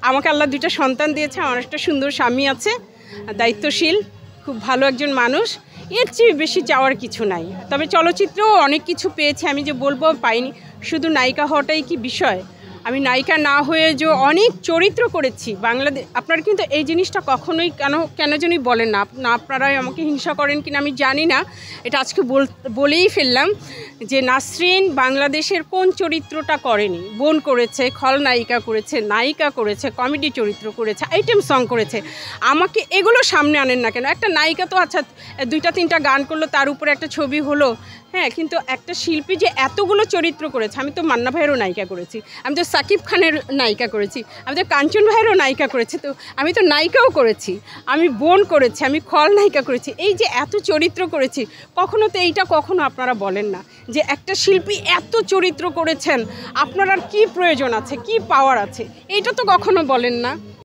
আমাকে আল্লাহ 2টা সন্তান দিয়েছে, আমার একটা সুন্দর স্বামী আছে, দায়িত্বশীল, খুব ভালো একজন মানুষ। এর চেয়ে বেশি চাওয়ার কিছু নাই। তবে চলচ্চিত্রেও অনেক কিছু পেয়েছি, আমি যে বলবো পাইনি। শুধু নায়িকা হওয়াটাই কি বিষয়? আমি নায়িকা না হয়ে যে অনেক চরিত্র করেছি বাংলাদেশ। আপনারা কিন্তু এই জিনিসটা কখনোই কেন জানি বলেন না, আপনারাই আমাকে হিংসা করেন কিনা আমি জানি না। এটা আজকে বলেই ফেললাম যে নাসরিন বাংলাদেশের কোন চরিত্রটা করেনি? বোন করেছে, খলনায়িকা করেছে, নায়িকা করেছে, কমেডি চরিত্র করেছে, আইটেম সং করেছে। আমাকে এগুলো সামনে আনেন না কেন? একটা নায়িকা তো আচ্ছা 2টা 3টা গান করলো, তার উপরে একটা ছবি হলো, হ্যাঁ, কিন্তু একটা শিল্পী যে এতগুলো চরিত্র করেছে। আমি তো মান্না ভাইয়েরও নায়িকা করেছি, আমি তো সাকিব খানের নায়িকা করেছি, আমি তো কাঞ্চন ভাইয়েরও নায়িকা করেছি, তো আমি তো নায়িকাও করেছি, আমি বোন করেছি, আমি খলনায়িকা করেছি। এই যে এত চরিত্র করেছি, কখনো তো এইটা কখনো আপনারা বলেন না যে একটা শিল্পী এত চরিত্র করেছেন, আপনার আর কী প্রয়োজন আছে, কী পাওয়ার আছে, এইটা তো কখনো বলেন না।